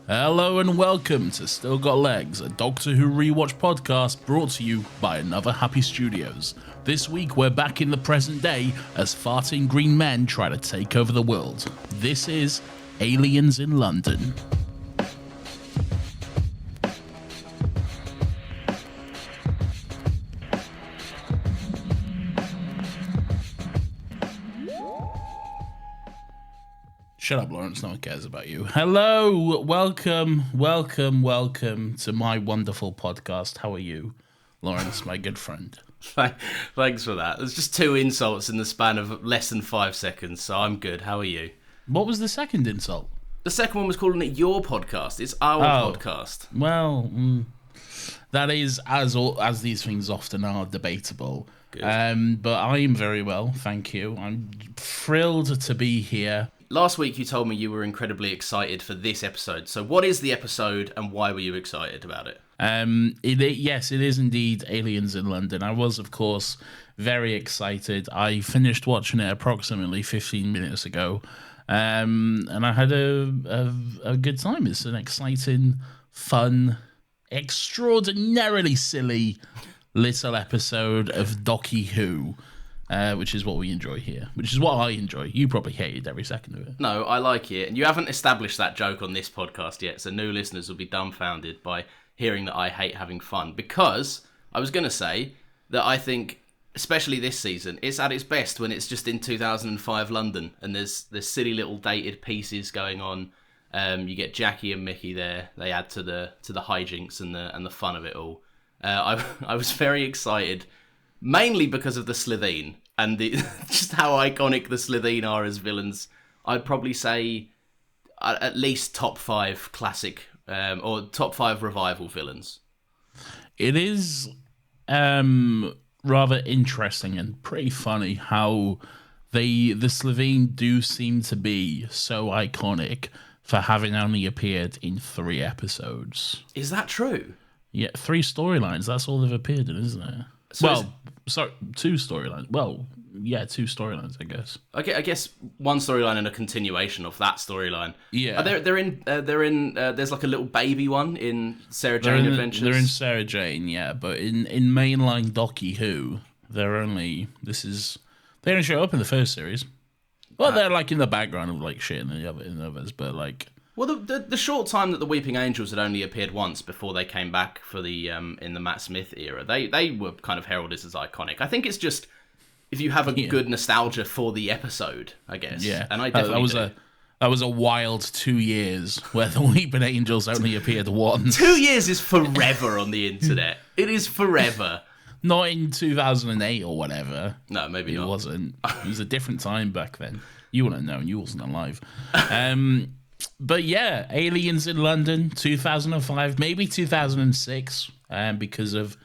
Hello and welcome to Still Got Legs, a Doctor Who Rewatch podcast brought to you by Another Happy Studios. This week we're back in the present day as farting green men try to take over the world. This is Aliens in London. Shut up, Lawrence. No one cares about you. Hello, welcome to my wonderful podcast. How are you, Lawrence, my good friend? Thanks for that. There's just two insults in the span of less than 5 seconds, so I'm good. How are you? What was the second insult? The second one was calling it your podcast. It's our podcast. Well, that is, as these things often are, debatable. Good. But I am very well, thank you. I'm thrilled to be here. Last week you told me you were incredibly excited for this episode. So what is the episode and why were you excited about it? Yes, it is indeed Aliens in London. I was, of course, very excited. I finished watching it approximately 15 minutes ago, and I had a good time. It's an exciting, fun, extraordinarily silly little episode of Doctor Who. Which is what we enjoy here, which is what I enjoy. You probably hated every second of it. No, I like it. And you haven't established that joke on this podcast yet, so new listeners will be dumbfounded by hearing that I hate having fun. Because I was going to say that I think, especially this season, it's at its best when it's just in 2005 London and there's silly little dated pieces going on. You get Jackie and Mickey there. They add to the hijinks and the fun of it all. I was very excited, mainly because of the Slitheen. And just how iconic the Slitheen are as villains. I'd probably say at least top 5 classic or top 5 revival villains. It is rather interesting and pretty funny how the Slitheen do seem to be so iconic for having only appeared in 3 episodes. Is that true? Yeah, 3 storylines. That's all they've appeared in, isn't it? So sorry, 2 storylines. Well, yeah, 2 storylines, I guess. Okay, I guess one storyline and a continuation of that storyline. Yeah, they're in. There's like a little baby one in Sarah Jane Adventures. They're in Sarah Jane, yeah, but in mainline Doctor Who, they only show up in the first series. Well, they're like in the background of like shit in the others, but like. Well, the short time that the Weeping Angels had only appeared once before they came back for the in the Matt Smith era, they were kind of heralded as iconic. I think it's just if you have a good nostalgia for the episode, I guess. Yeah, and I definitely that was a wild 2 years where the Weeping Angels only appeared once. 2 years is forever on the internet. It is forever. Not in 2008 or whatever. No, maybe not. It wasn't. It was a different time back then. You wouldn't have known. You wasn't alive. But yeah, Aliens in London, 2005, maybe 2006, because of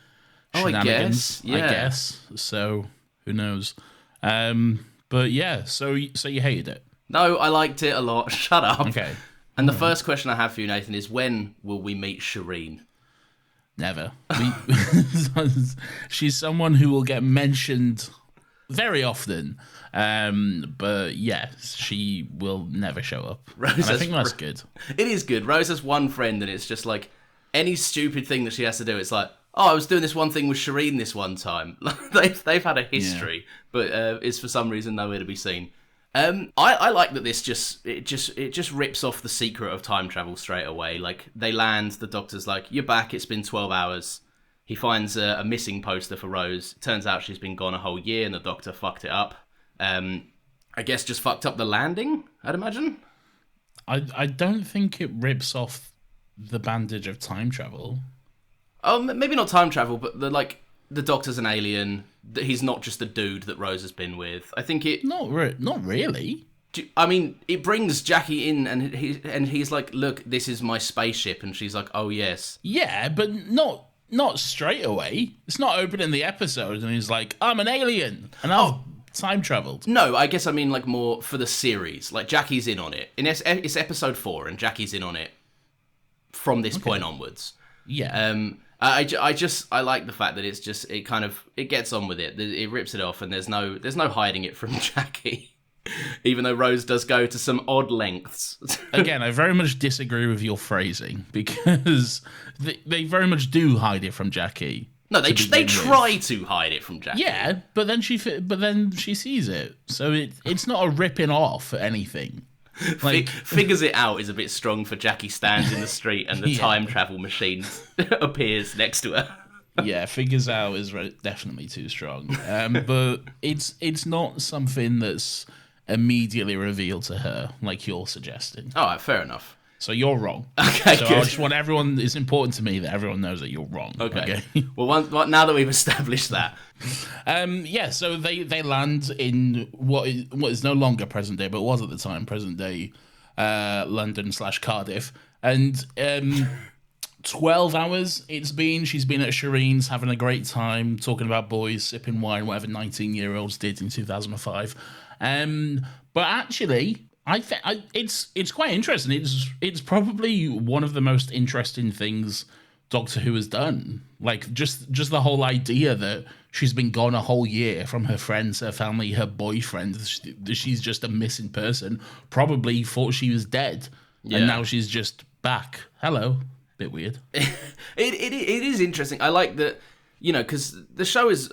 shenanigans, I guess. So, who knows? But yeah, so you hated it? No, I liked it a lot. Shut up. Okay. And the first question I have for you, Nathan, is when will we meet Shireen? Never. She's someone who will get mentioned very often. But yeah, she will never show up. And I think that's good. It is good. Rose has one friend, and it's just like any stupid thing that she has to do. It's like, oh, I was doing this one thing with Shireen this one time. they've had a history, but is for some reason nowhere to be seen. I like that this just rips off the secret of time travel straight away. Like they land, the Doctor's like, you're back. It's been 12 hours. He finds a missing poster for Rose. It turns out she's been gone a whole year, and the Doctor fucked it up. I guess just fucked up the landing, I'd imagine. I don't think it rips off the bandage of time travel. Oh, maybe not time travel, but the Doctor's an alien. He's not just a dude that Rose has been with. I think it... Not really. I mean, it brings Jackie in, and he's like, look, this is my spaceship, and she's like, oh, yes. Yeah, but not straight away. It's not opening the episode, and he's like, I'm an alien, and I've time traveled. No, I guess I mean like more for the series. Like Jackie's in on it. It's episode 4, and Jackie's in on it from this point onwards. Yeah. I like the fact that it gets on with it. It rips it off, and there's no hiding it from Jackie. Even though Rose does go to some odd lengths. Again, I very much disagree with your phrasing because they very much do hide it from Jackie. No, they try to hide it from Jackie. Yeah, but then she sees it, so it's not a ripping off anything. Like figures it out is a bit strong for Jackie stands in the street and the time travel machine appears next to her. Yeah, figures out is definitely too strong. But it's not something that's immediately revealed to her, like you're suggesting. All right, fair enough. So you're wrong. Okay, so good. I just want everyone. It's important to me that everyone knows that you're wrong. Okay. Well, now that we've established that, so they land in what is no longer present day, but was at the time present day, London/Cardiff, and 12 hours it's been. She's been at Shireen's having a great time, talking about boys, sipping wine, whatever 19-year-olds did in 2005. But actually, it's quite interesting. It's probably one of the most interesting things Doctor Who has done. Like just the whole idea that she's been gone a whole year from her friends, her family, her boyfriend. She's just a missing person. Probably thought she was dead, and now she's just back. Hello. Bit weird. It is interesting. I like that, because the show is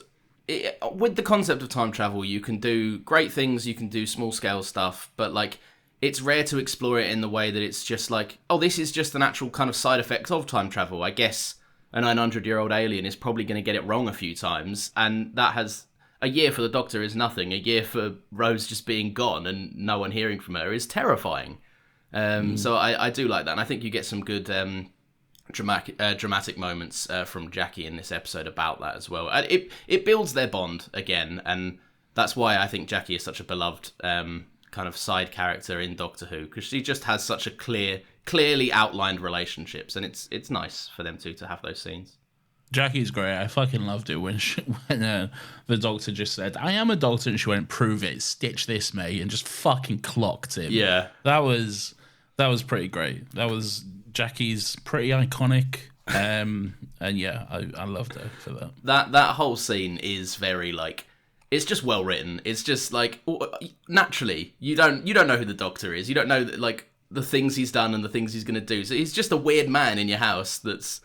with the concept of time travel. You can do great things. You can do small scale stuff, but like it's rare to explore it in the way that it's just like, oh, this is just an actual kind of side effect of time travel. I guess a 900-year-old alien is probably going to get it wrong a few times, and that has a year for the Doctor is nothing. A year for Rose just being gone and no one hearing from her is terrifying. So I do like that, and I think you get some good. Dramatic moments from Jackie in this episode about that as well. It builds their bond again, and that's why I think Jackie is such a beloved kind of side character in Doctor Who, because she just has such a clearly outlined relationships, and it's nice for them to have those scenes. Jackie's great. I fucking loved it when the Doctor just said, "I am a doctor," and she went, "Prove it, stitch this, mate," and just fucking clocked him. Yeah, that was pretty great. That was. Jackie's pretty iconic, and yeah, I loved her for that. That whole scene is very like, it's just well written. It's just like naturally you don't know who the Doctor is. You don't know like the things he's done and the things he's going to do. So he's just a weird man in your house that's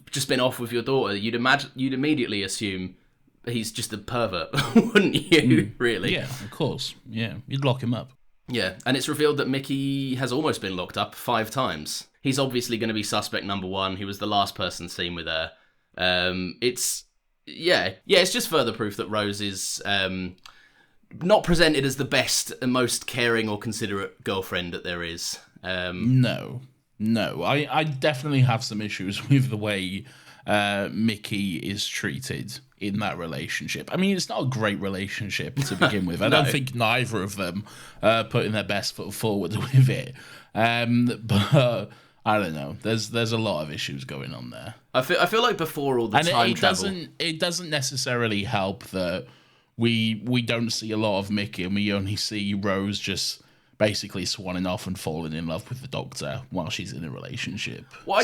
just been off with your daughter. You'd immediately assume he's just a pervert, wouldn't you? Really? Yeah, of course. Yeah, you'd lock him up. Yeah, and it's revealed that Mickey has almost been locked up 5 times. He's obviously going to be suspect number 1. He was the last person seen with her. It's just further proof that Rose is not presented as the best and most caring or considerate girlfriend that there is. No, I definitely have some issues with the way Mickey is treated in that relationship. I mean, it's not a great relationship to begin with. I don't think neither of them putting their best foot forward with it. But I don't know. There's a lot of issues going on there. I feel like before all the time travel, it doesn't necessarily help that we don't see a lot of Mickey and we only see Rose just basically swanning off and falling in love with the Doctor while she's in a relationship. Well,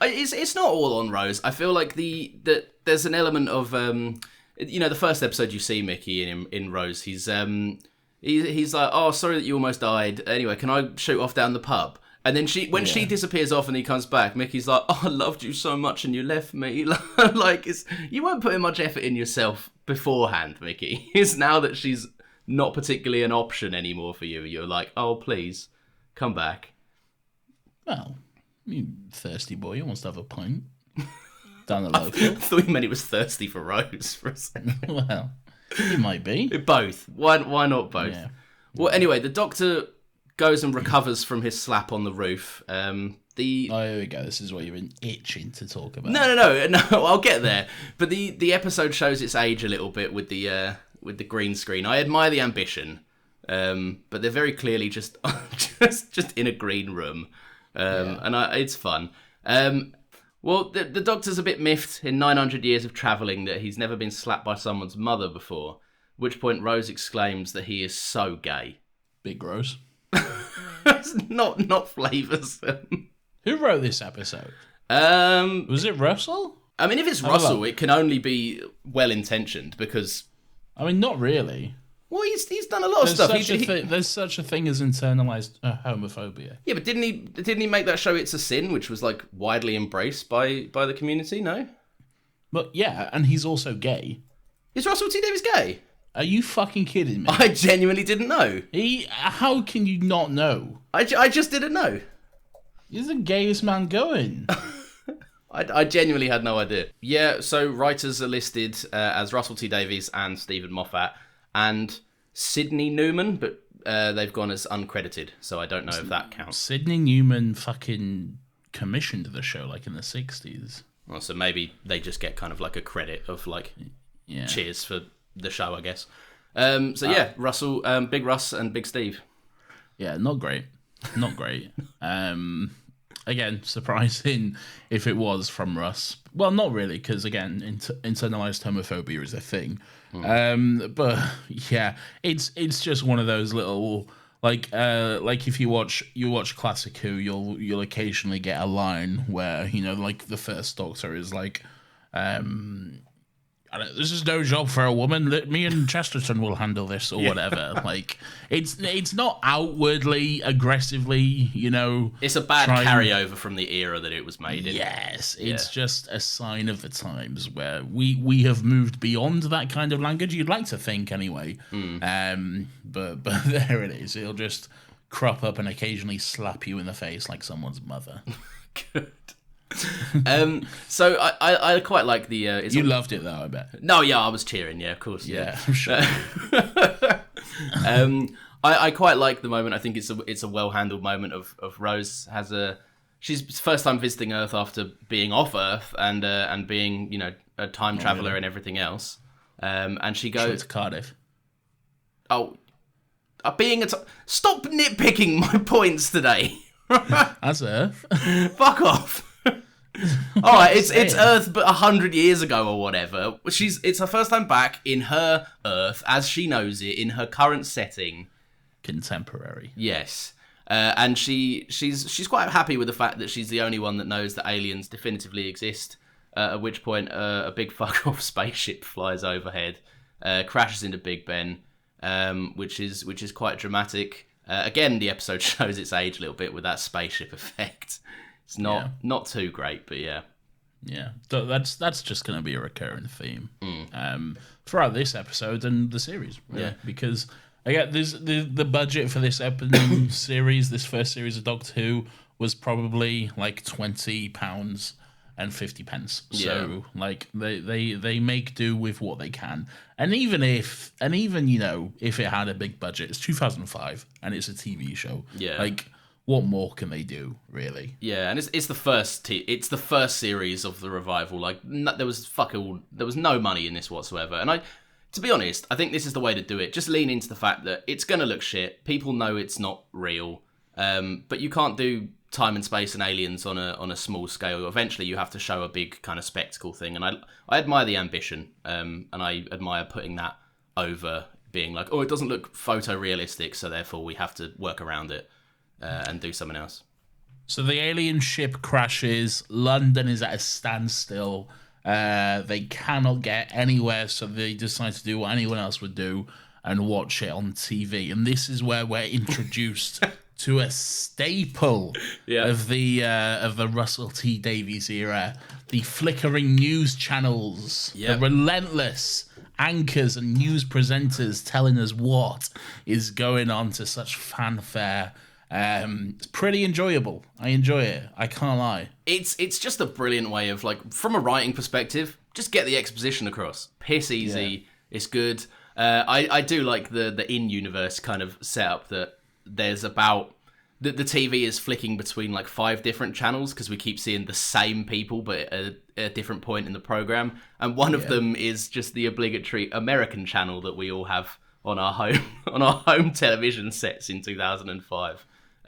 it's not all on Rose. I feel like there's an element of the first episode you see Mickey in Rose. He's like, oh, sorry that you almost died. Anyway, can I shoot off down the pub? And then she disappears off and he comes back, Mickey's like, oh, I loved you so much and you left me. Like you weren't putting much effort in yourself beforehand, Mickey. It's now that she's not particularly an option anymore for you. You're like, oh, please, come back. Well, you thirsty boy, you wants to have a pint. Down the local. I thought you meant he was thirsty for Rose for a second. Well, he might be. Both. Why not both? Yeah. Well, anyway, the Doctor goes and recovers from his slap on the roof. Here we go. This is what you've been itching to talk about. No. I'll get there. But the episode shows its age a little bit with the green screen. I admire the ambition, but they're very clearly just in a green room, and it's fun. Well, the Doctor's a bit miffed in 900 years of travelling that he's never been slapped by someone's mother before. At which point Rose exclaims that he is so gay. Bit gross. not Flavors. Who wrote this episode? Was it Russell? I mean, if it's Russell, it can only be well intentioned because. I mean, not really. Well, he's done a lot of stuff. There's such a thing as internalized homophobia. Yeah, but didn't he make that show It's a Sin, which was like widely embraced by the community? No. But yeah, and he's also gay. Is Russell T Davies gay? Are you fucking kidding me? I genuinely didn't know. How can you not know? I just didn't know. He's the gayest man going. I genuinely had no idea. Yeah, so writers are listed as Russell T Davies and Stephen Moffat and Sidney Newman, but they've gone as uncredited, so I don't know if that counts. Sidney Newman fucking commissioned the show like in the 60s. Well, so maybe they just get kind of like a credit of like cheers for the show, I guess. Russell, Big Russ and Big Steve. Yeah, not great. Not great. Again, surprising if it was from Russ. Well, not really, because again, internalized homophobia is a thing. But yeah, it's just one of those little like if you watch Classic Who, you'll occasionally get a line where like the first Doctor is like, this is no job for a woman. Me and Chesterton will handle this, or whatever. Like, it's not outwardly, aggressively, It's a bad carryover from the era that it was made in. Yes, it's just a sign of the times where we have moved beyond that kind of language. You'd like to think, anyway. But there it is. It'll just crop up and occasionally slap you in the face like someone's mother. Good. So I quite like the. You loved it though, I bet. No, yeah, I was cheering. Yeah, of course. Yeah, I'm sure. I quite like the moment. I think it's a well handled moment of Rose she's first time visiting Earth after being off Earth and being a time traveler and everything else. And she goes to Cardiff. Oh, stop nitpicking my points today. That's Earth. Fuck off. All right, it's Earth, but 100 years ago or whatever. It's her first time back in her Earth as she knows it in her current setting, contemporary. Yes, and she's quite happy with the fact that she's the only one that knows that aliens definitively exist. At which point, a big fuck off spaceship flies overhead, crashes into Big Ben, which is quite dramatic. Again, the episode shows its age a little bit with that spaceship effect. It's not too great, but yeah. Yeah, that's just going to be a recurring theme throughout this episode and the series. Really, yeah, because again, the budget for this series, this first series of Doctor Who, was probably like £20 and 50 pence. So like they make do with what they can, and even if it had a big budget, it's 2005 and it's a TV show. Yeah, like. What more can they do, really? Yeah, and it's the first series of the revival. Like there was no money in this whatsoever. And to be honest, I think this is the way to do it. Just lean into the fact that it's gonna look shit. People know it's not real, but you can't do time and space and aliens on a small scale. Eventually, you have to show a big kind of spectacle thing. And I admire the ambition, and I admire putting that over being like, oh, it doesn't look photorealistic, so therefore we have to work around it. And do something else. So the alien ship crashes. London is at a standstill. They cannot get anywhere, so they decide to do what anyone else would do and watch it on TV. And this is where we're introduced to a staple of the Russell T Davies era: the flickering news channels, the relentless anchors and news presenters telling us what is going on to such fanfare. It's pretty enjoyable. I enjoy it. I can't lie. It's just a brilliant way of, like, from a writing perspective, just get the exposition across. Piss easy. Yeah. It's good. I do like the in-universe kind of setup that there's about... The TV is flicking between, like, 5 different channels because we keep seeing the same people but at a different point in the program. And one of them is just the obligatory American channel that we all have on our home television sets in 2005.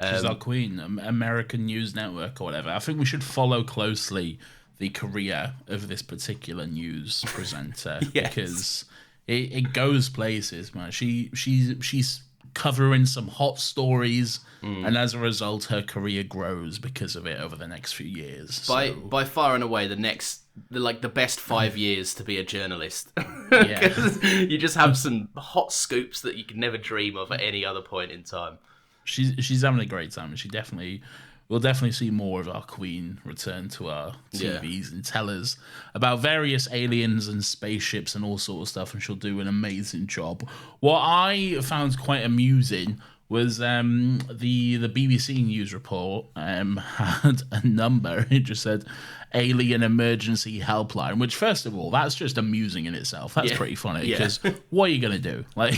She's our queen, American News Network or whatever. I think we should follow closely the career of this particular news presenter because it goes places, man. She's covering some hot stories, and as a result, her career grows because of it over the next few years. By far and away, the best 5 years to be a journalist. Yeah. 'Cause you just have some hot scoops that you could never dream of at any other point in time. She's having a great time, and we'll definitely see more of our queen return to our TVs and tell us about various aliens and spaceships and all sorts of stuff, and she'll do an amazing job. What I found quite amusing was the BBC news report had a number. It just said alien emergency helpline, which, first of all, that's just amusing in itself. That's pretty funny, because what are you going to do? Like,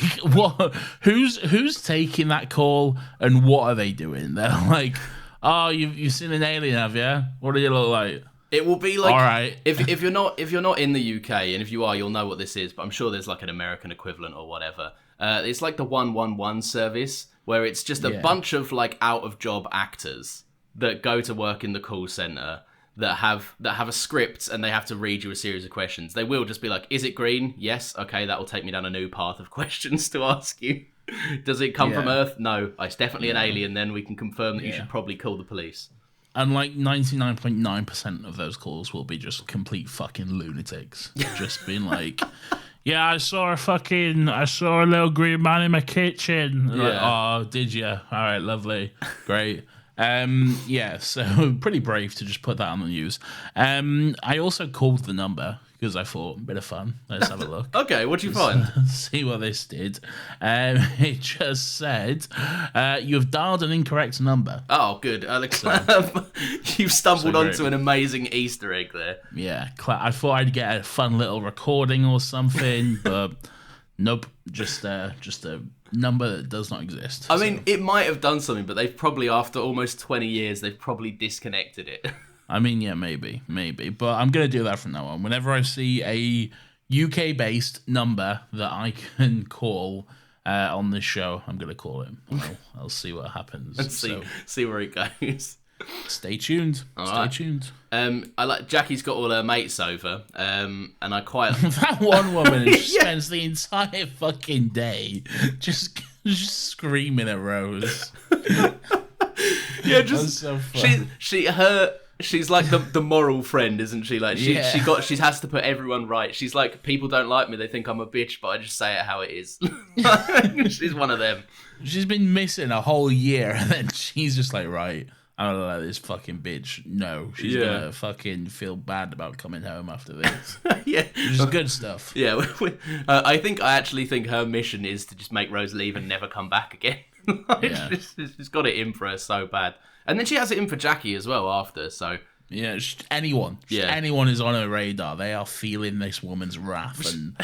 who's taking that call, and what are they doing? They're like, oh, you've seen an alien, have you? What do you look like? It will be like, all right. if you're not in the UK, and if you are, you'll know what this is, but I'm sure there's like an American equivalent or whatever. It's like the 111 service, where it's just a bunch of like out of job actors that go to work in the call center that have a script, and they have to read you a series of questions. They will just be like, is it green? Yes. Okay, that will take me down a new path of questions to ask you. Does it come from Earth? No. It's definitely an alien. Then we can confirm that you should probably call the police. And like 99.9% of those calls will be just complete fucking lunatics. Just being like, yeah, I saw a little green man in my kitchen. Yeah. Like, oh, did you? All right, lovely. Great. So pretty brave to just put that on the news. I also called the number because I thought, a bit of fun. Let's have a look. Okay, what'd you find? See what this did. It just said, you've dialed an incorrect number. Oh, good, Alex. You've stumbled onto an amazing Easter egg there. Yeah, I thought I'd get a fun little recording or something, but nope, just a number that does not exist. I mean, it might have done something, but they've probably, after almost 20 years, they've probably disconnected it. I mean, yeah, maybe. But I'm going to do that from now on. Whenever I see a UK-based number that I can call on this show, I'm going to call it. I'll see what happens. And see where it goes. Stay tuned. Stay tuned. I like Jackie's got all her mates over, and I quite that one woman who spends the entire fucking day just screaming at Rose. Yeah, just so she's like the moral friend, isn't she? Like she has to put everyone right. She's like, people don't like me, they think I'm a bitch, but I just say it how it is. She's one of them. She's been missing a whole year, and then she's just like, right, I'm gonna let this fucking bitch know. She's gonna fucking feel bad about coming home after this. Yeah. Which is good stuff. Yeah. I actually think her mission is to just make Rose leave and never come back again. She's got it in for her so bad. And then she has it in for Jackie as well after, so... Yeah, anyone is on her radar. They are feeling this woman's wrath, and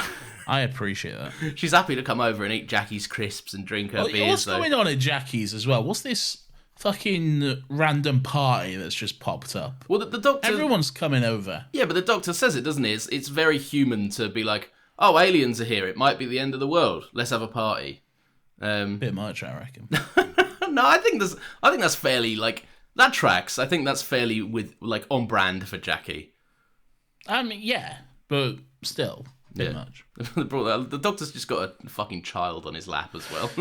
I appreciate that. She's happy to come over and eat Jackie's crisps and drink her beers. What's going on at Jackie's as well? What's this fucking random party that's just popped up? Well, the doctor... Everyone's coming over. Yeah, but the doctor says it, doesn't he? It's very human to be like, oh, aliens are here. It might be the end of the world. Let's have a party. Bit much, I reckon. No, I think that's fairly, like, that tracks. I think that's fairly on brand for Jackie. I mean, yeah, but still, bit much. The doctor's just got a fucking child on his lap as well.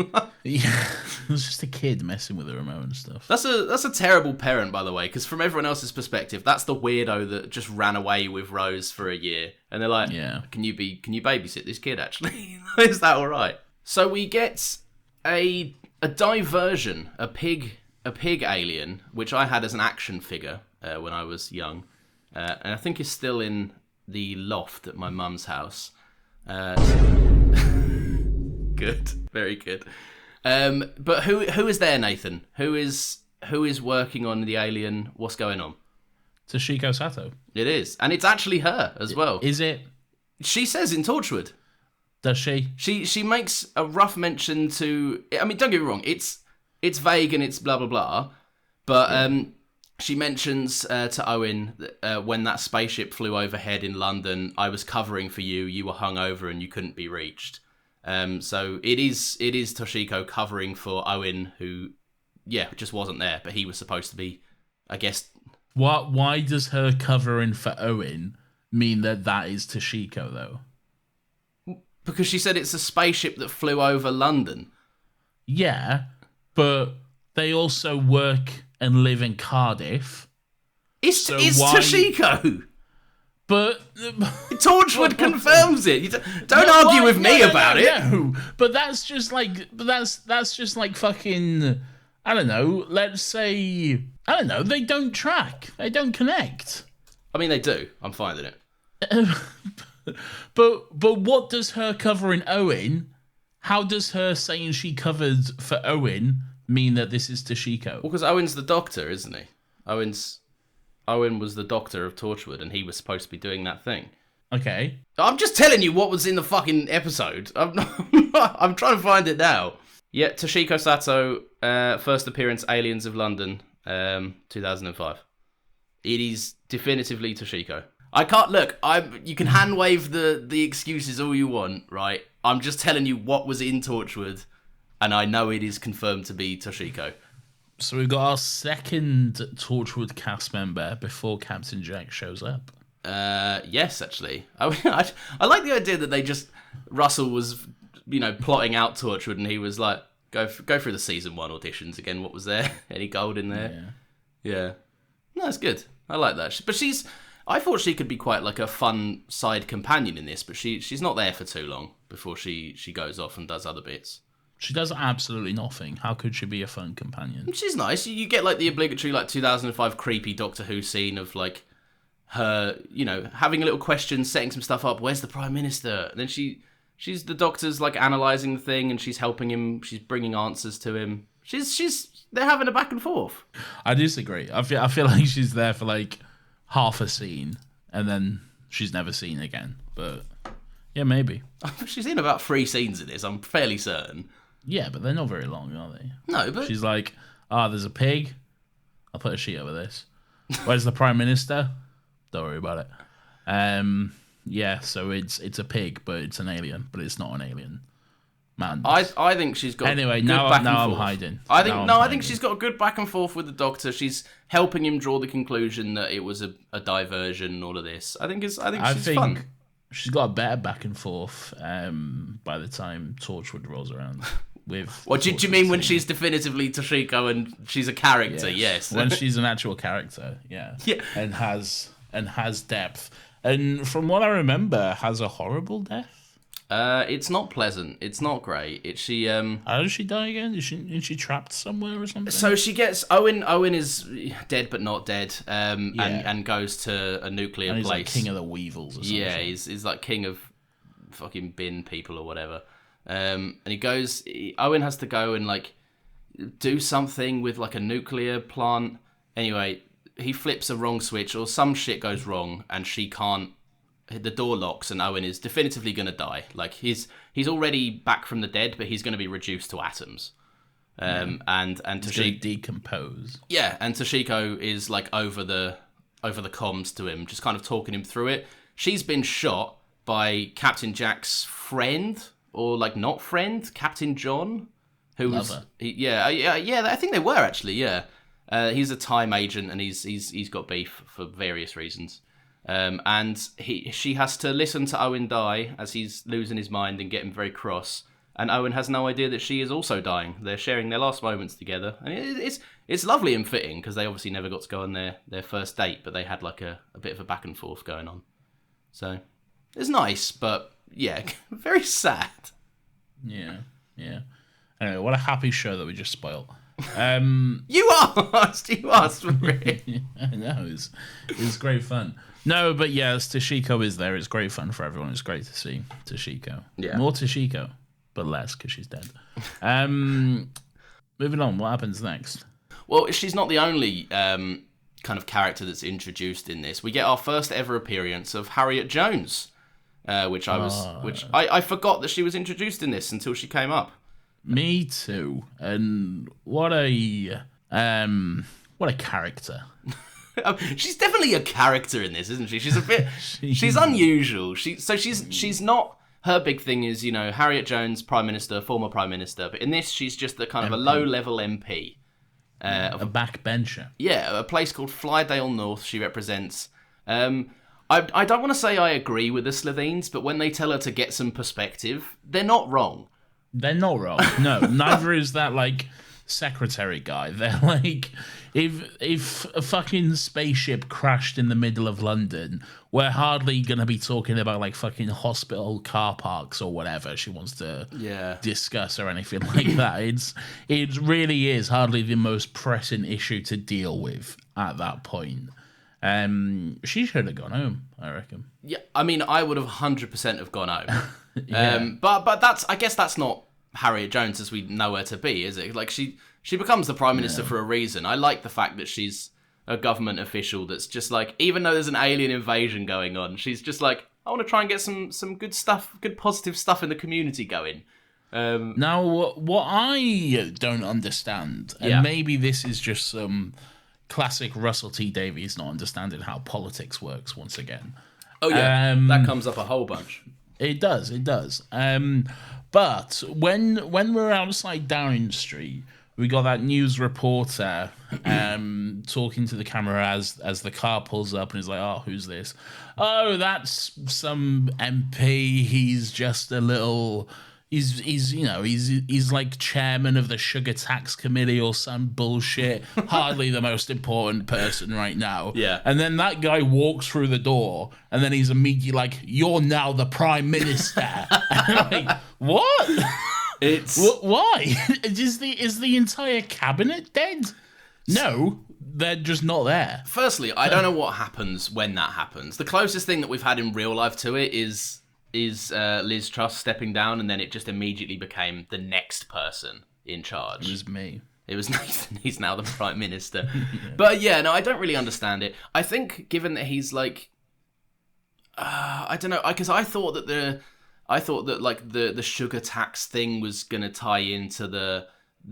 Yeah, it's just a kid messing with the remote and stuff. That's a terrible parent, by the way, because from everyone else's perspective, that's the weirdo that just ran away with Rose for a year, and they're like, can you babysit this kid? Actually, is that all right? So we get a diversion, a pig alien, which I had as an action figure when I was young, and I think is still in the loft at my mum's house. Good, very good. But who is there, Nathan? Who is working on the alien? What's going on? Toshiko Sato. It is, and it's actually her as well. Is it? She says in Torchwood. Does she? She makes a rough mention to... I mean, don't get me wrong. It's vague and it's blah, blah, blah. But she mentions to Owen that when that spaceship flew overhead in London, I was covering for you. You were hungover and you couldn't be reached. So it is Toshiko covering for Owen, who, just wasn't there. But he was supposed to be, I guess... Why does her covering for Owen mean that is Toshiko, though? Because she said it's a spaceship that flew over London. Yeah, but they also work and live in Cardiff. It's So Toshiko. But Torchwood confirms it. Don't argue with me about it. No, but that's just like fucking. I don't know. Let's say They don't track. They don't connect. I mean, they do. I'm fine with it. But what does her covering Owen? How does her saying she covered for Owen mean that this is Toshiko? Well, because Owen's the Doctor, isn't he? Owen was the Doctor of Torchwood, and he was supposed to be doing that thing. Okay. I'm just telling you what was in the fucking episode. I'm trying to find it now. Yeah, Toshiko Sato, first appearance, Aliens of London, 2005. It is definitively Toshiko. I can't look. You can hand wave the excuses all you want, right? I'm just telling you what was in Torchwood, and I know it is confirmed to be Toshiko. So we've got our second Torchwood cast member before Captain Jack shows up. Yes, actually. I like the idea that Russell was, plotting out Torchwood, and he was like, go through the season 1 auditions again. What was there? Any gold in there? Yeah. No, it's good. I like that. But I thought she could be quite like a fun side companion in this, but she's not there for too long before she goes off and does other bits. She does absolutely nothing. How could she be a fun companion? She's nice. You get like the obligatory 2005 creepy Doctor Who scene of like her, having a little question, setting some stuff up. Where's the Prime Minister? And then she's the Doctor's like analysing the thing, and she's helping him. She's bringing answers to him. They're having a back and forth. I disagree. I feel like she's there for like half a scene, and then she's never seen again. But yeah, maybe. She's in about 3 scenes in this, I'm fairly certain. Yeah, but they're not very long, are they? No, but... She's like, there's a pig. I'll put a sheet over this. Where's the Prime Minister? Don't worry about it. Yeah, so it's a pig, but it's an alien, but it's not an alien. Man. I think she's got anyway, good now back and I'm forth. hiding. I think she's got a good back and forth with the Doctor. She's helping him draw the conclusion that it was a diversion and all of this. I think she's fun. She's got a better back and forth by the time Torchwood rolls around. What do you mean when she's definitively Toshiko and she's a character? Yes. When she's an actual character, yeah. And has depth. And from what I remember, has a horrible death. It's not pleasant. It's not great. How does she die again? Is she trapped somewhere or something? So she gets Owen. Owen is dead but not dead. And goes to a nuclear and he's place. Like king of the Weevils or something. Yeah, he's like king of fucking bin people or whatever. And Owen has to go and like do something with like a nuclear plant. Anyway, he flips a wrong switch or some shit goes wrong, and she can't. The door locks, and Owen is definitively going to die. Like he's already back from the dead, but he's going to be reduced to atoms. And Toshiko decompose. Yeah, and Toshiko is like over the comms to him, just kind of talking him through it. She's been shot by Captain Jack's friend, or like not friend, Captain John, who's I think they were actually. Yeah, he's a time agent, and he's got beef for various reasons. And she has to listen to Owen die as he's losing his mind and getting very cross. And Owen has no idea that she is also dying. They're sharing their last moments together, and it's lovely and fitting because they obviously never got to go on their first date, but they had like a bit of a back and forth going on. So it's nice, but yeah, very sad. Yeah. Anyway, what a happy show that we just spoiled. You asked for it. I know, it was great fun. No, but yes, Toshiko is there. It's great fun for everyone. It's great to see Toshiko. Yeah. More Toshiko, but less because she's dead. Moving on, what happens next? Well, she's not the only kind of character that's introduced in this. We get our first ever appearance of Harriet Jones, which I forgot that she was introduced in this until she came up. Me too. And what a character. She's definitely a character in this, isn't she? She's a bit. She's unusual. She's not. Her big thing is, Harriet Jones, Prime Minister, former Prime Minister. But in this, she's just the kind of a low-level MP. A backbencher. Yeah, a place called Flydale North she represents. I don't want to say I agree with the Slovenes, but when they tell her to get some perspective, they're not wrong. They're not wrong. No, neither is that like secretary guy. They're like, if a fucking spaceship crashed in the middle of London, we're hardly gonna be talking about like fucking hospital car parks or whatever she wants to discuss or anything like that. It really is hardly the most pressing issue to deal with at that point. She should have gone home, I reckon. Yeah, I mean, I would have 100% have gone home. Yeah. But I guess that's not Harriet Jones as we know her to be, is it? Like she becomes the Prime Minister for a reason. I like the fact that she's a government official that's just like, even though there's an alien invasion going on, she's just like, I want to try and get some good stuff, good positive stuff in the community going. Now, what I don't understand, and maybe this is just some classic Russell T Davies not understanding how politics works once again. Oh yeah, that comes up a whole bunch. It does. But when we're outside Downing Street, we got that news reporter talking to the camera as the car pulls up, and he's like, "Oh, who's this? Oh, that's some MP. He's just a little." He's like chairman of the sugar tax committee or some bullshit. Hardly the most important person right now. Yeah. And then that guy walks through the door, and then he's immediately like, "You're now the Prime Minister." And I'm like, what? Why? Is the entire cabinet dead? No, they're just not there. Firstly, I don't know what happens when that happens. The closest thing that we've had in real life to it is Liz Truss stepping down, and then it just immediately became the next person in charge. It was me. It was Nathan. He's now the Prime Minister. But yeah, no, I don't really understand it. I think given that he's like, I don't know, because I thought that the sugar tax thing was gonna tie into the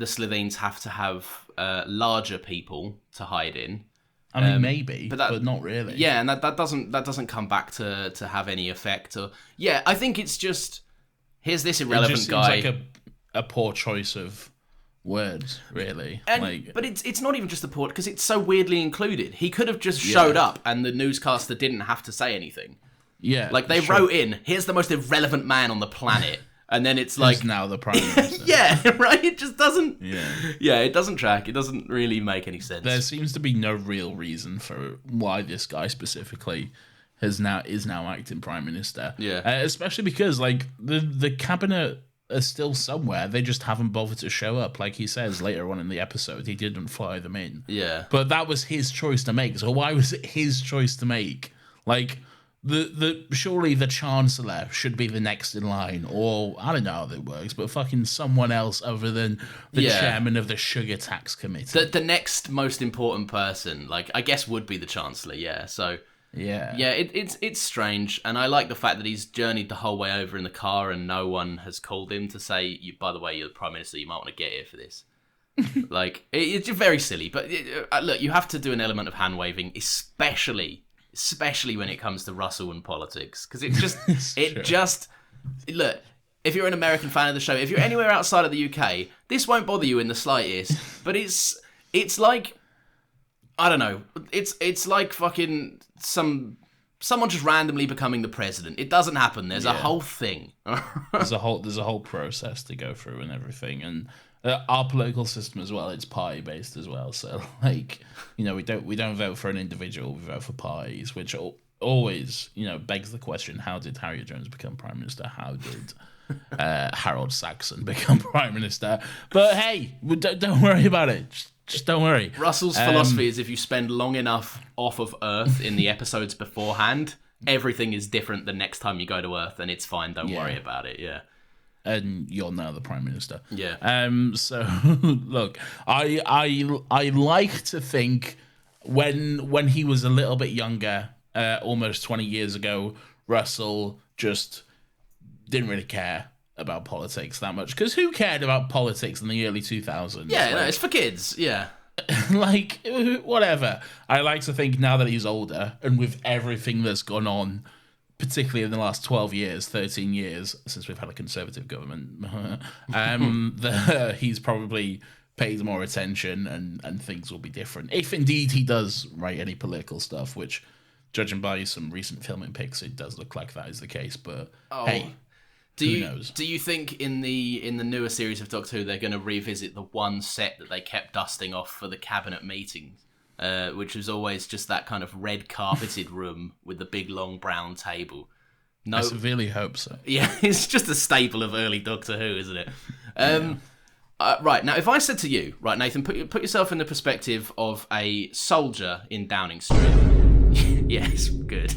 Slitheen's have to have larger people to hide in. I mean, maybe, but not really. Yeah, and that doesn't come back to have any effect. Or I think it's just, here's this irrelevant it just guy. Seems like a poor choice of words, really. But it's not even just the poor, because it's so weirdly included. He could have just showed up, and the newscaster didn't have to say anything. Yeah, like they wrote in, "Here's the most irrelevant man on the planet." And then it's like, who's now the Prime Minister. Yeah, right? It just doesn't... Yeah, it doesn't track. It doesn't really make any sense. There seems to be no real reason for why this guy specifically is now acting Prime Minister. Yeah. Especially because, like, the cabinet are still somewhere. They just haven't bothered to show up. Like he says later on in the episode, he didn't fly them in. Yeah. But that was his choice to make. So why was it his choice to make? Like... surely the Chancellor should be the next in line, or I don't know how that works, but fucking someone else other than the chairman of the sugar tax committee. The next most important person, like, I guess would be the Chancellor, So it's strange, and I like the fact that he's journeyed the whole way over in the car and no one has called him to say, by the way, you're the Prime Minister, you might want to get here for this. Like, it's very silly, but look, you have to do an element of hand waving, especially when it comes to Russell and politics, because look, if you're an American fan of the show, if you're anywhere outside of the UK, this won't bother you in the slightest. But it's like, I don't know, it's like fucking someone just randomly becoming the president. It doesn't happen. There's a whole thing. There's a whole process to go through and everything, and our political system as well, it's party based as well. So like, we don't vote for an individual, we vote for parties, which always begs the question: how did Harriet Jones become Prime Minister? How did Harold Saxon become Prime Minister? But hey, don't worry about it. Just don't worry. Russell's philosophy is, if you spend long enough off of Earth in the episodes beforehand, everything is different the next time you go to Earth, and it's fine. Don't worry about it. Yeah. And you're now the Prime Minister. Yeah. So look, I like to think when he was a little bit younger, almost 20 years ago, Russell just didn't really care about politics that much. Because who cared about politics in the early 2000s? Yeah, no, it's for kids. Yeah. Like, whatever. I like to think now that he's older, and with everything that's gone on, particularly in the last 12 years, 13 years, since we've had a Conservative government, he's probably paid more attention and things will be different. If indeed he does write any political stuff, which, judging by some recent filming pics, it does look like that is the case. But hey. Who knows? Do you think in the newer series of Doctor Who they're going to revisit the one set that they kept dusting off for the cabinet meetings, which was always just that kind of red carpeted room with the big long brown table? No, I severely hope so. Yeah, it's just a staple of early Doctor Who, isn't it? Right, now if I said to you, right, Nathan, put yourself in the perspective of a soldier in Downing Street. Yes, good.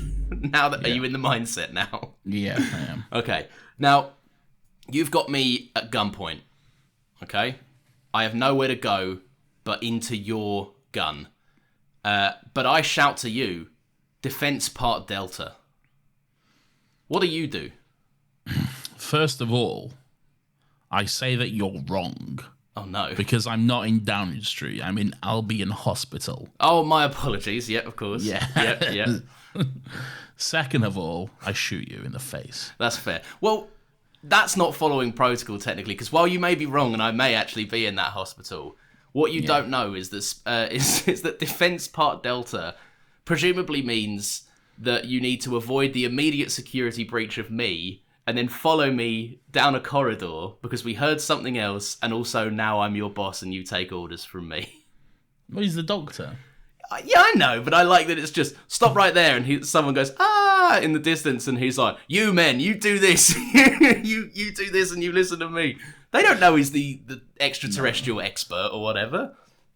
Now that, are you in the mindset now? Yeah, I am. Okay. Now, you've got me at gunpoint. Okay? I have nowhere to go but into your gun. But I shout to you, Defence Part Delta. What do you do? First of all, I say that you're wrong. Oh, no. Because I'm not in Downing Street. I'm in Albion Hospital. Oh, my apologies. Yeah, of course. Yeah. Yeah. Second of all, I shoot you in the face. That's fair. Well, that's not following protocol, technically, because while you may be wrong and I may actually be in that hospital, what you don't know is that, is that Defence Part Delta presumably means that you need to avoid the immediate security breach of me and then follow me down a corridor because we heard something else, and also now I'm your boss and you take orders from me. Well, he's the Doctor. Yeah, I know, but I like that it's just stop right there, and someone goes in the distance, and he's like, "You men, you do this, you do this, and you listen to me." They don't know he's the extraterrestrial expert or whatever.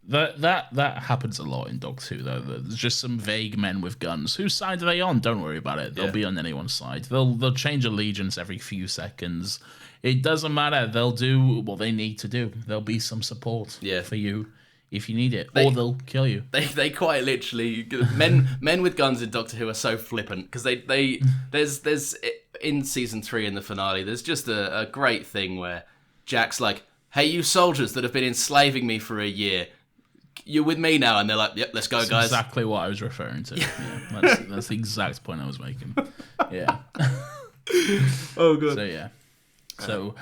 That happens a lot in Doctor Who, though. There's just some vague men with guns. Whose side are they on? Don't worry about it. They'll be on anyone's side. They'll change allegiance every few seconds. It doesn't matter. They'll do what they need to do. There'll be some support for you if you need it, or they'll kill you. They quite literally men with guns in Doctor Who are so flippant because there's in season 3 in the finale. There's just a great thing where Jack's like, "Hey, you soldiers that have been enslaving me for a year. You're with me now," and they're like, "Yep, let's go, that's guys." Exactly what I was referring to. Yeah, that's the exact point I was making. Yeah. Oh god. So yeah. So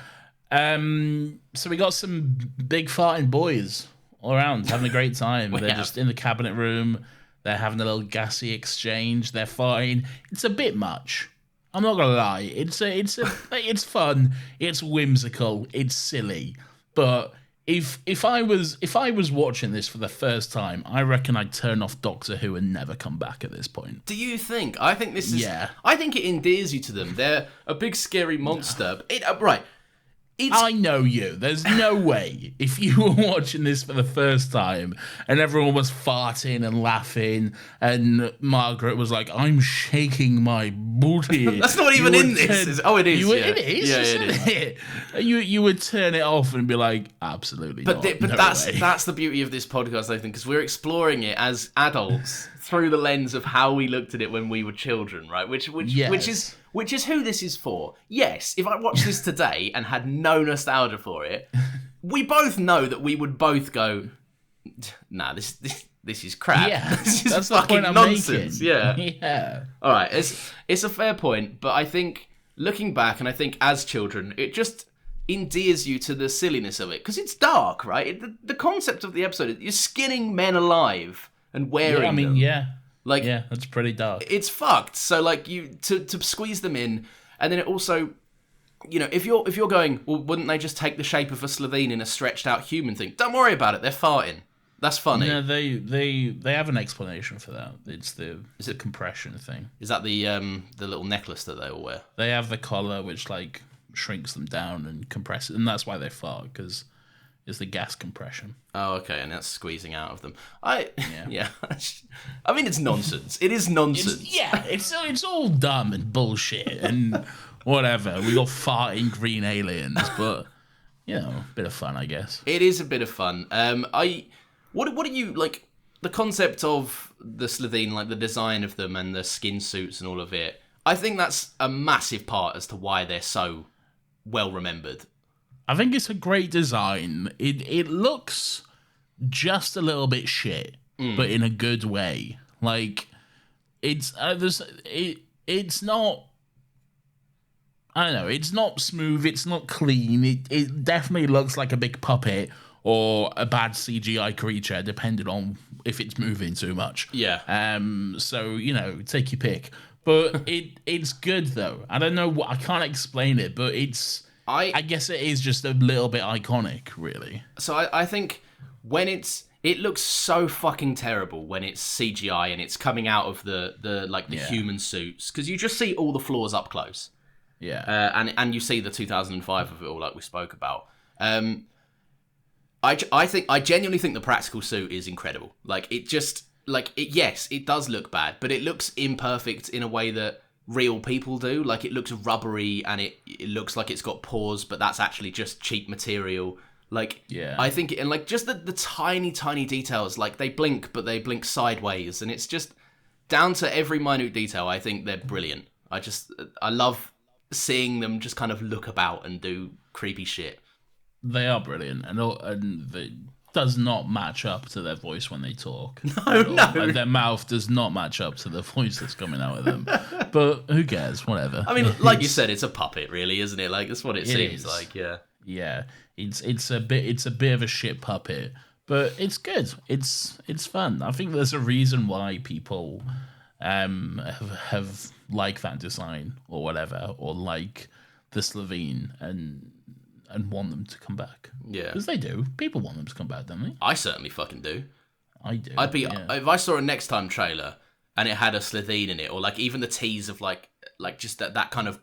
we got some big farting boys all around having a great time. They're just in the cabinet room. They're having a little gassy exchange. They're farting. It's a bit much. I'm not gonna lie. It's fun. It's whimsical. It's silly. But if I was watching this for the first time, I reckon I'd turn off Doctor Who and never come back at this point. Do you think? I think this is. Yeah. I think it endears you to them. They're a big scary monster. Right. I know you. There's no way if you were watching this for the first time and everyone was farting and laughing and Margaret was like, "I'm shaking my booty." That's not even in this. Oh, it is. It is. Yeah, it is. You would turn it off and be like, "Absolutely not." But that's the beauty of this podcast, I think, because we're exploring it as adults through the lens of how we looked at it when we were children, right? Which is who this is for. Yes, if I watched this today and had no nostalgia for it, we both know that we would both go, "Nah, this is crap. Yeah, this is that's fucking the point nonsense." I'm making. Yeah. All right, it's a fair point, but I think looking back, and I think as children, it just endears you to the silliness of it because it's dark, right? The concept of the episode, you're skinning men alive and wearing them. Like, yeah, that's pretty dark. It's fucked. So like you to squeeze them in, and then it also, you know, if you're going, well, wouldn't they just take the shape of a Slovene in a stretched out human thing? Don't worry about it. They're farting. That's funny. Yeah, they have an explanation for that. It's the compression thing. Is that the little necklace that they all wear? They have the collar which like shrinks them down and compresses, and that's why they fart because it's the gas compression. Oh, okay, and that's squeezing out of them. Yeah. I mean, it's nonsense. It is nonsense. It's all dumb and bullshit and whatever. We got farting green aliens, but you know, a bit of fun, I guess. It is a bit of fun. What do you like? The concept of the Slovene, like the design of them and the skin suits and all of it. I think that's a massive part as to why they're so well remembered. I think it's a great design. It looks just a little bit shit, but in a good way. Like it's not. I don't know. It's not smooth. It's not clean. It definitely looks like a big puppet or a bad CGI creature, depending on if it's moving too much. Yeah. So you know, take your pick. But it's good though. I don't know what, I can't explain it, but I guess it is just a little bit iconic, really. So I think when it looks so fucking terrible when it's CGI and it's coming out of the human suits, because you just see all the flaws up close. Yeah. And you see the 2005 of it all, like we spoke about. I genuinely think the practical suit is incredible. Like, it just, like, yes, it does look bad, but it looks imperfect in a way that real people do. Like, it looks rubbery and it looks like it's got pores, but that's actually just cheap material. Like, yeah. I think, and like, just the tiny, tiny details, like, they blink, but they blink sideways, and it's just down to every minute detail. I think they're brilliant. I love seeing them just kind of look about and do creepy shit. They are brilliant, and they does not match up to their voice when they talk. No. Like, their mouth does not match up to the voice that's coming out of them. But who cares? Whatever. I mean, like you said, it's a puppet, really, isn't it? Like, that's what it seems like. Yeah. Yeah. It's a bit of a shit puppet, but it's good. It's fun. I think there's a reason why people have like that design or whatever, or like the Slovene and want them to come back. Yeah. Because they do. People want them to come back, don't they? I certainly fucking do. I do. I'd be if I saw a Next Time trailer and it had a Slovene in it, or like even the tease of like just that kind of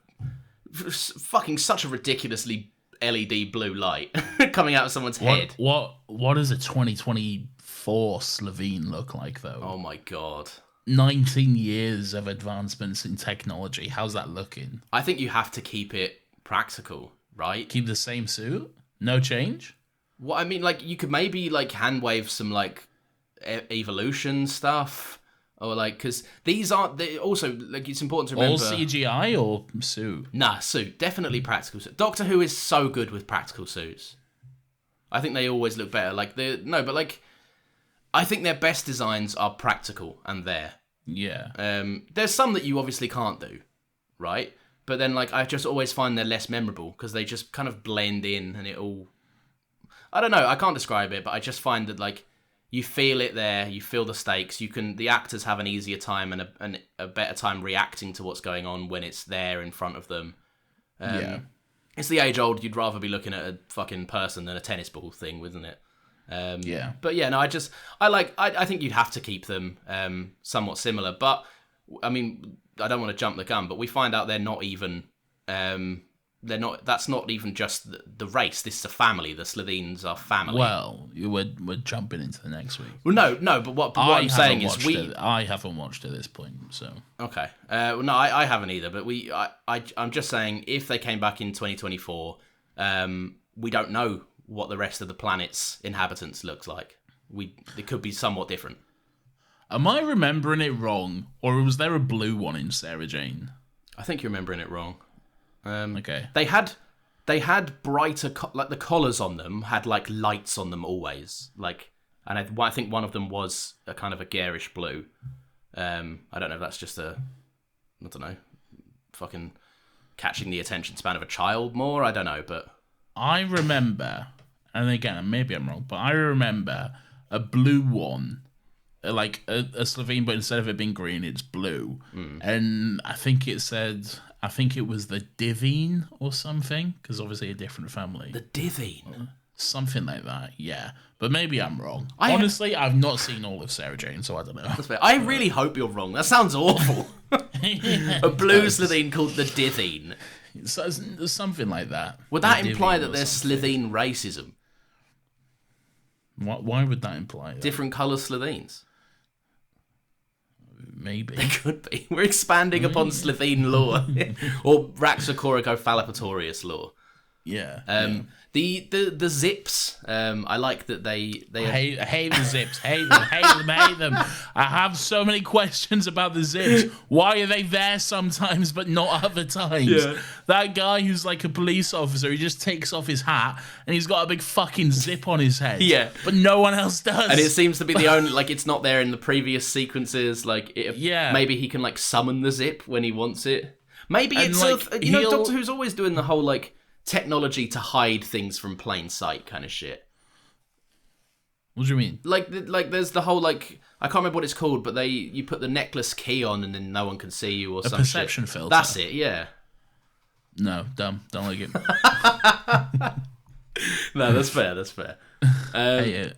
fucking such a ridiculously LED blue light coming out of someone's head. What does a 2024 Slovene look like though? Oh my god. 19 years of advancements in technology. How's that looking? I think you have to keep it practical, right? Keep the same suit? No change? What I mean, like, you could maybe like hand wave some like evolution stuff, or like, because these aren't also, like, it's important to remember, all CGI or suit? Nah, suit, definitely practical suit. Doctor Who is so good with practical suits. I think they always look better. Like, I think their best designs are practical and there. Yeah. There's some that you obviously can't do, right? But then, like, I just always find they're less memorable because they just kind of blend in and it all... I don't know, I can't describe it, but I just find that, like, you feel it there, you feel the stakes, the actors have an easier time and a better time reacting to what's going on when it's there in front of them. Yeah. It's the age-old, you'd rather be looking at a fucking person than a tennis ball thing, wasn't it? Yeah. But yeah, no, I think you'd have to keep them somewhat similar, but, I mean... I don't want to jump the gun, but we find out they're not even, that's not even just the race. This is a family. The Slovenes are family. Well, we're jumping into the next week. Well, no, but what I'm saying is I haven't watched at this point, so. Okay. Well, no, I haven't either, but I'm just saying, if they came back in 2024, we don't know what the rest of the planet's inhabitants looks like. It could be somewhat different. Am I remembering it wrong, or was there a blue one in Sarah Jane? I think you're remembering it wrong. Okay. They had brighter, like the collars on them had like lights on them always, like, and I think one of them was a kind of a garish blue. I don't know if that's just fucking catching the attention span of a child more. I don't know, but I remember, and again, maybe I'm wrong, but I remember a blue one. Like a Slovene, but instead of it being green, it's blue. And I think it was the Divine or something, because obviously a different family. The Divine? Something like that, yeah. But maybe I'm wrong. Honestly, I've not seen all of Sarah Jane, so I don't know. That's fair. I really hope you're wrong. That sounds awful. A blue Slovene called the Divine. So something like that. Would that imply that there's Slovene racism? Why would that imply that? Different colour Slovenes? Maybe. It could be. We're expanding upon Slovene lore. Or Raxacorico-Phalapatorius lore. Yeah. The zips, I like that they hate the zips, hate them. I have so many questions about the zips. Why are they there sometimes but not other times? Yeah. That guy who's like a police officer, he just takes off his hat and he's got a big fucking zip on his head. Yeah. But no one else does. And it seems to be the only, like, it's not there in the previous sequences. Like, maybe he can, like, summon the zip when he wants it. Maybe and, it's, like, Doctor Who's always doing the whole, like, technology to hide things from plain sight kind of shit. What do you mean? Like there's the whole, like, I can't remember what it's called, but you put the necklace key on and then no one can see you or something. A perception filter. That's it, yeah. No, dumb. Don't like it. No, that's fair. Hate it.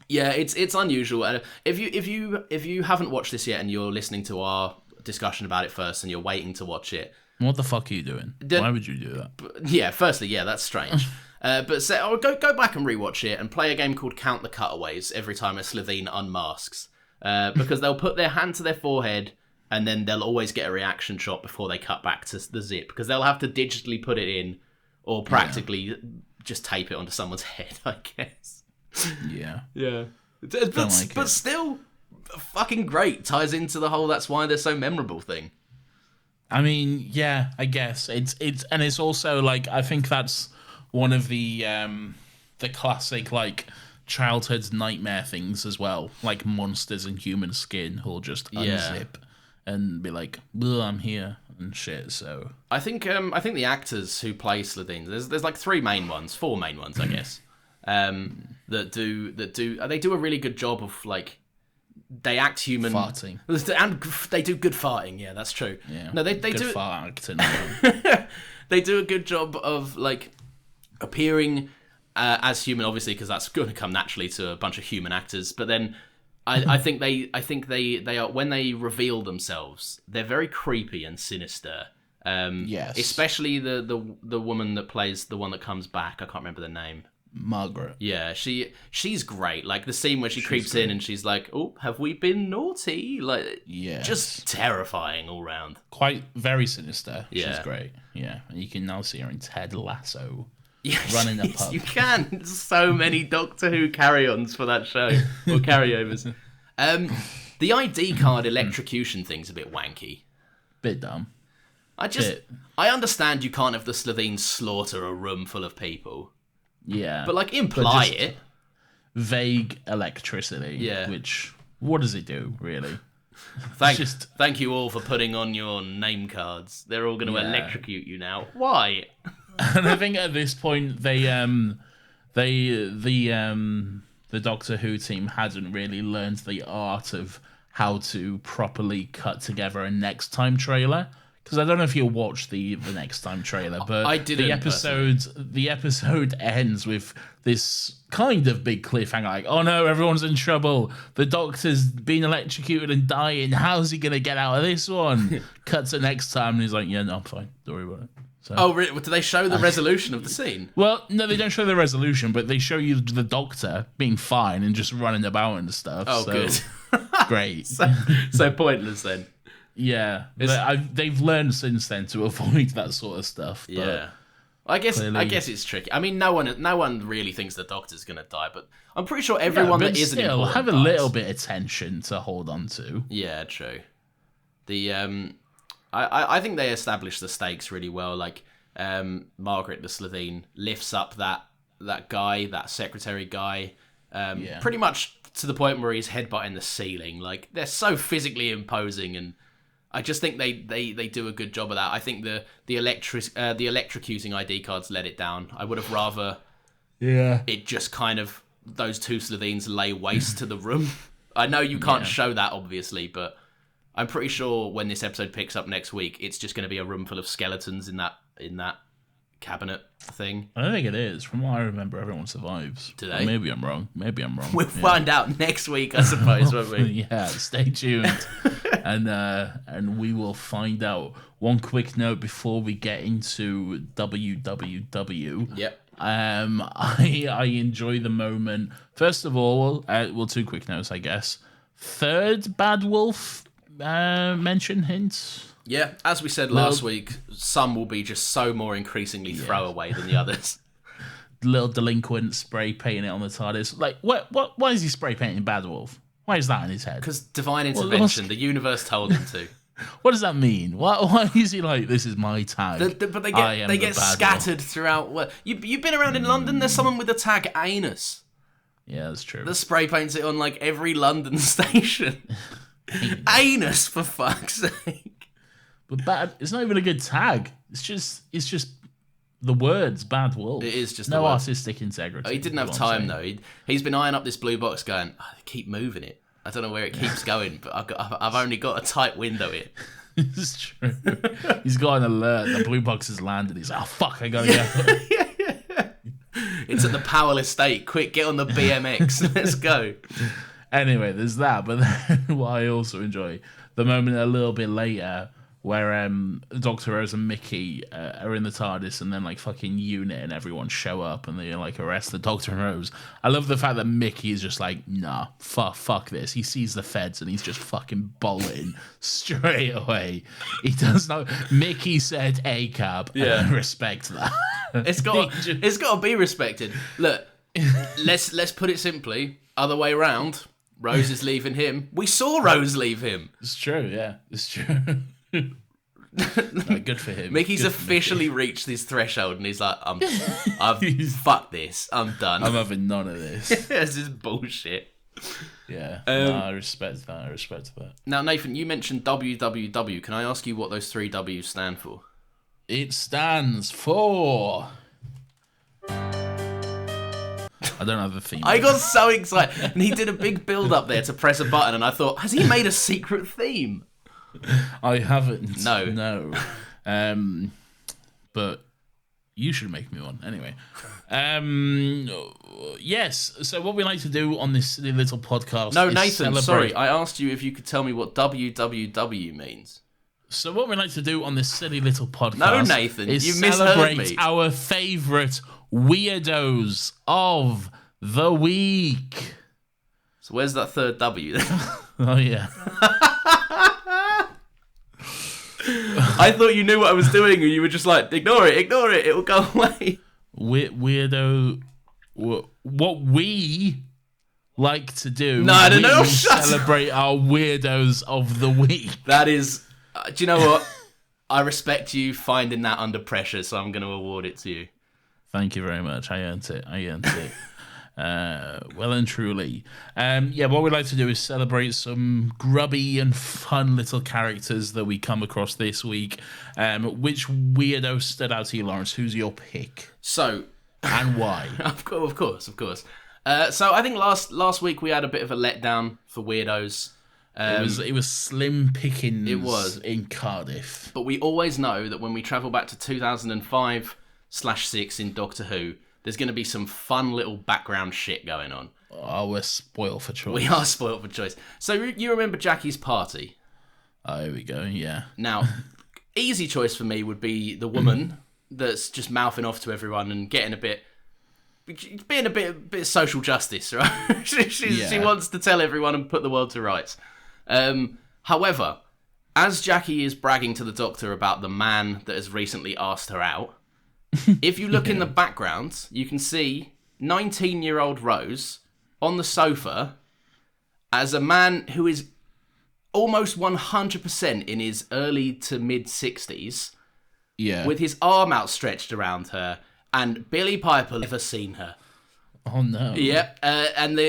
Yeah, it's unusual. And if you haven't watched this yet and you're listening to our discussion about it first and you're waiting to watch it, what the fuck are you doing? Why would you do that? Yeah, firstly, yeah, that's strange. But go back and rewatch it and play a game called Count the Cutaways every time a Slovene unmasks, because they'll put their hand to their forehead and then they'll always get a reaction shot before they cut back to the zip, because they'll have to digitally put it in or practically just tape it onto someone's head, I guess. Yeah. Yeah. But still, fucking great. Ties into the whole "that's why they're so memorable" thing. I mean, yeah, I guess it's also like, I think that's one of the classic, like, childhood nightmare things as well, like monsters in human skin who'll just unzip and be like, I'm here and shit. So I think the actors who play Slovenes, there's like four main ones, I guess, that do a really good job of, like, they act human, farting, and they do good farting. Yeah, that's true. Yeah, no, they good do fart acting. They do a good job of, like, appearing as human, obviously, because that's going to come naturally to a bunch of human actors. But then I think they are, when they reveal themselves, they're very creepy and sinister. Yes, especially the woman that plays the one that comes back. I can't remember the name. Margaret. Yeah, she's great. Like, the scene where she creeps in and she's like, "Oh, have we been naughty?" Like, just terrifying all round. Quite very sinister. Yeah. She's great. Yeah, and you can now see her in Ted Lasso. Yes, running a pub. You can. There's so many Doctor Who carry-ons for that show, or carryovers. The ID card electrocution thing's a bit wanky. Bit dumb. I understand you can't have the Slovenes slaughter a room full of people. Yeah. But, like, imply it. Vague electricity. Yeah. Which, what does it do, really? Thank you all for putting on your name cards. They're all going to electrocute you now. Why? And I think at this point, the Doctor Who team hadn't really learned the art of how to properly cut together a next time trailer. Because I don't know if you watched the next time trailer, but I didn't. The episode ends with this kind of big cliffhanger, like, oh no, everyone's in trouble. The Doctor's been electrocuted and dying. How's he gonna get out of this one? Cuts to next time, and he's like, yeah, no, I'm fine. Don't worry about it. So, oh, really? Do they show the resolution of the scene? Well, no, they don't show the resolution, but they show you the Doctor being fine and just running about and stuff. Oh, so, good. Great. So pointless then. Yeah, they've learned since then to avoid that sort of stuff. But yeah, I guess it's tricky. I mean, no one really thinks the Doctor's gonna die, but I'm pretty sure everyone that isn't important have a dies. little bit of tension to hold on to. Yeah, true. The I think they established the stakes really well. Like, Margaret the Slovene lifts up that guy, that secretary guy, pretty much to the point where he's headbutting the ceiling. Like, they're so physically imposing, and I just think they do a good job of that. I think the electrocuting ID cards let it down. I would have rather it just kind of, those two Slovenes lay waste to the room. I know you can't show that, obviously, but I'm pretty sure when this episode picks up next week, it's just going to be a room full of skeletons in that cabinet thing. I don't think it is. From what I remember, everyone survives. Do they? Maybe I'm wrong. We'll find out next week, I suppose, won't we? Yeah, stay tuned. And we will find out. One quick note before we get into WWW. Yep. I enjoy the moment. First of all, two quick notes, I guess. Third Bad Wolf mention hints. Yeah, as we said last week, some will be just so more increasingly throwaway than the others. Little delinquent spray painting it on the TARDIS. Like, why is he spray painting Bad Wolf? Why is that in his head? Because divine intervention, the universe told him to. What does that mean? Why is he like, this is my tag? But they get scattered throughout. You've been around in London, there's someone with the tag anus. Yeah, that's true. The spray paints it on, like, every London station. Anus, for fuck's sake. But bad, it's not even a good tag. It's just the words "bad wolf." It is just no the word. artistic integrity. He didn't have time though. He's been eyeing up this blue box, going, "I keep moving it. I don't know where it keeps going, but I've only got a tight window here." It's true. He's got an alert. The blue box has landed. He's like, "Oh fuck, I gotta go." It's at the Powell estate. Quick, get on the BMX. Let's go. Anyway, there's that. But then what I also enjoy, the moment a little bit later where Dr. Rose and Mickey are in the TARDIS, and then like fucking Unit and everyone show up and they like arrest the Dr. and Rose. I love the fact that Mickey is just like, nah, fuck this. He sees the feds and he's just fucking bolting straight away. He does not. Mickey said ACAB. Yeah, and I respect that. It's got to be respected. Look, let's put it simply. Other way around. Rose is leaving him. We saw Rose leave him. It's true. Yeah, it's true. No, good for him. Mickey's officially reached his threshold, and he's like, "I've fuck this. I'm done. I'm having none of this. This is bullshit." Yeah, I respect that. Now, Nathan, you mentioned WWW. Can I ask you what those 3 W's stand for? It stands for. I don't have the theme. I got so excited, and he did a big build up there to press a button, and I thought, has he made a secret theme? I haven't. No. But you should make me one anyway. Yes. So what we like to do on this silly little podcast. No, is Nathan. celebrate... Sorry, I asked you if you could tell me what WWW means. So what we like to do on this silly little podcast. No, Nathan, is you celebrate misheard me. Our favourite weirdos of the week. So where's that third W then? Oh yeah. I thought you knew what I was doing, and you were just like, ignore it, it will go away. Weirdo. What we like to do. No, celebrate our weirdos of the week. That is. Do you know what? I respect you finding that under pressure, so I'm going to award it to you. Thank you very much. I earned it. Well and truly. What we like to do is celebrate some grubby and fun little characters that we come across this week. Which weirdo stood out to you, Lawrence? Who's your pick? So, and why? Of course. So I think last week we had a bit of a letdown for weirdos. It was slim pickings. It was in Cardiff. But we always know that when we travel back to 2005/6 in Doctor Who, there's going to be some fun little background shit going on. Oh, we're spoiled for choice. We are spoiled for choice. So you remember Jackie's party? Oh, here we go, yeah. Now, easy choice for me would be the woman that's just mouthing off to everyone and being a bit social justice, right? She wants to tell everyone and put the world to rights. However, as Jackie is bragging to the Doctor about the man that has recently asked her out, if you look in the background, you can see 19-year-old Rose on the sofa as a man who is almost 100% in his early to mid-60s, with his arm outstretched around her, and Billie Piper never seen her. Oh, no. Yeah, and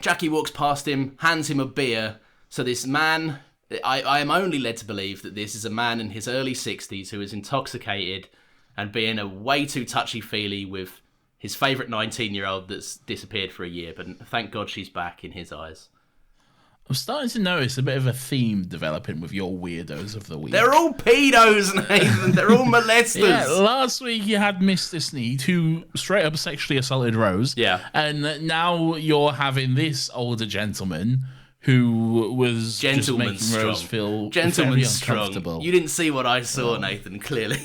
Jackie walks past him, hands him a beer. So this man, I am only led to believe that this is a man in his early 60s who is intoxicated and being a way too touchy-feely with his favourite 19-year-old that's disappeared for a year. But thank God she's back in his eyes. I'm starting to notice a bit of a theme developing with your weirdos of the week. They're all pedos, Nathan. They're all molesters. Yeah, last week you had Mr. Sneed, who straight up sexually assaulted Rose. Yeah. And now you're having this older gentleman who was just making Rose feel very uncomfortable. You didn't see what I saw, Nathan, clearly.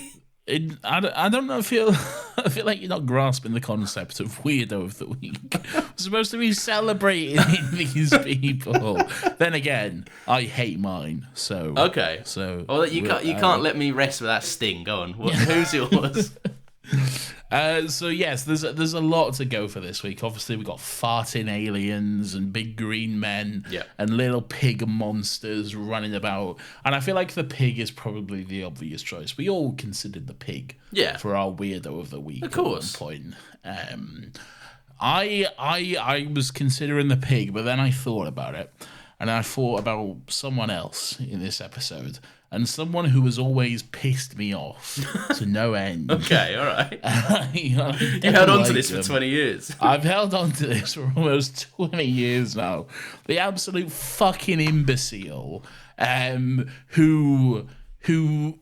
I don't know. I feel like you're not grasping the concept of weirdo of the week. We're supposed to be celebrating these people. Then again, I hate mine. So okay. So you can't let me rest with that sting. Go on. Who's yours? So yes, there's a lot to go for this week. Obviously, we've got farting aliens and big green men and little pig monsters running about. And I feel like the pig is probably the obvious choice. We all considered the pig for our weirdo of the week. Of course. At one point. I was considering the pig, but then I thought about it. and I thought about someone else in this episode, and someone who has always pissed me off to no end. Okay, all right. You held on to this for 20 years. I've held on to this for almost 20 years now. The absolute fucking imbecile who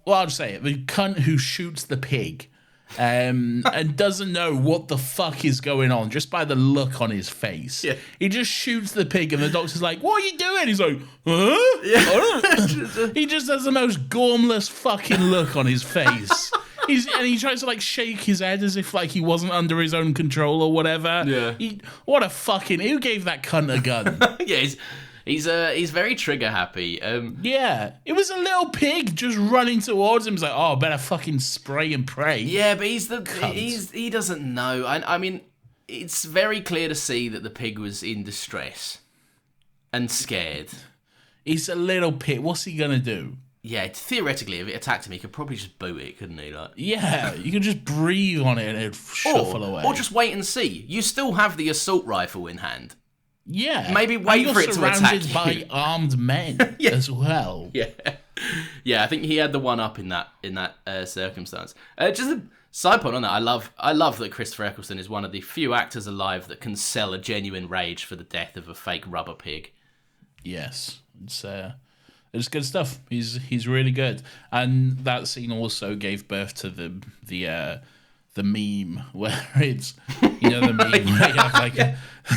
well, I'll just say it, the cunt who shoots the pig and doesn't know what the fuck is going on just by the look on his face. Yeah. He just shoots the pig and the doctor's like, what are you doing? He's like, huh? Yeah. He just has the most gormless fucking look on his face. And he tries to like shake his head as if like he wasn't under his own control or whatever. Yeah. What a fucking... Who gave that cunt a gun? Yeah, he's very trigger happy. Yeah, it was a little pig just running towards him. He's like, oh, better fucking spray and pray. Yeah, but he doesn't know. I mean, it's very clear to see that the pig was in distress and scared. He's a little pig. What's he gonna do? Yeah, theoretically, if it attacked him, he could probably just boot it, couldn't he? Like, yeah, you could just breathe on it and it'd shuffle away. Or just wait and see. You still have the assault rifle in hand. Yeah. Maybe wait for it to attack you. Surrounded by armed men as well. Yeah. Yeah, I think he had the one up in that circumstance. Just a side point on that, I love that Christopher Eccleston is one of the few actors alive that can sell a genuine rage for the death of a fake rubber pig. Yes. It's good stuff. He's really good. And that scene also gave birth to the meme where it's, you know, the meme where you have like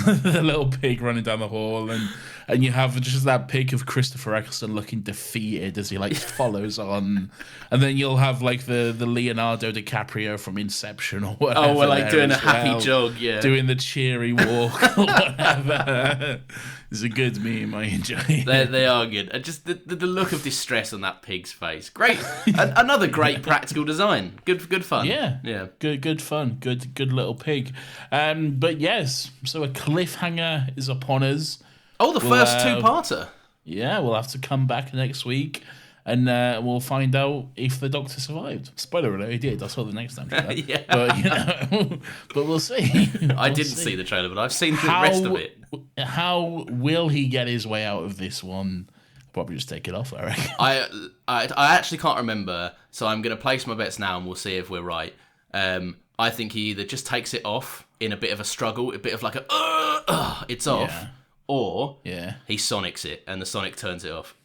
the little pig running down the hall and you have just that pic of Christopher Eccleston looking defeated as he like follows on, and then you'll have like the Leonardo DiCaprio from Inception or whatever. Oh, we're like doing a happy jog, yeah, doing the cheery walk or whatever. It's a good meme. I enjoy it. They are good. Just the look of distress on that pig's face. Great. Another great practical design. Good fun. Yeah. Good fun. Good little pig. But yes, so a cliffhanger is upon us. Oh, the first two-parter. Yeah, we'll have to come back next week and we'll find out if the Doctor survived. Spoiler alert, he did. I saw the next time. Yeah. But, but we'll see. I didn't see the trailer, but I've seen the rest of it. How will he get his way out of this one? Probably just take it off, I reckon. I actually can't remember, so I'm going to place my bets now and we'll see if we're right. I think he either just takes it off in a bit of a struggle, a bit of like a, it's off, or he sonics it and the Sonic turns it off.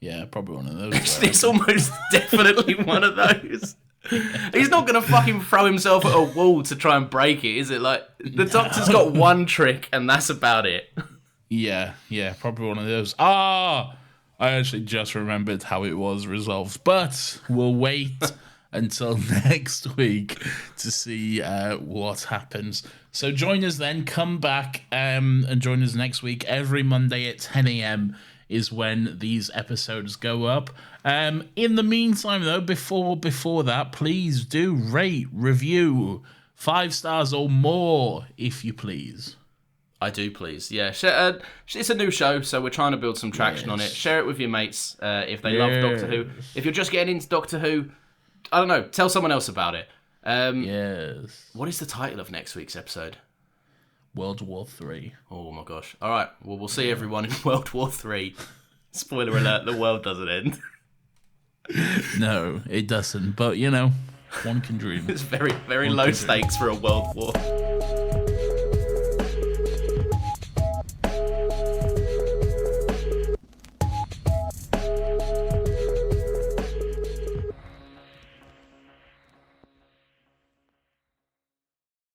Yeah, probably one of those. It's almost definitely one of those. He's not going to fucking throw himself at a wall to try and break it, is it? Like, the Doctor's got one trick and that's about it. Yeah, probably one of those. I actually just remembered how it was resolved, but we'll wait until next week to see what happens. So join us then, come back and join us next week. Every Monday at 10 a.m. is when these episodes go up. In the meantime, though, before that, please do rate, review, 5 stars or more, if you please. I do, please. Yeah, it's a new show, so we're trying to build some traction on it. Share it with your mates if they love Doctor Who. If you're just getting into Doctor Who, I don't know, tell someone else about it. Yes. What is the title of next week's episode? World War 3. Oh my gosh. All right, well, we'll see everyone in World War 3. Spoiler alert, the world doesn't end. No, it doesn't, but, you know, one can dream. It's very, very low stakes for a world war.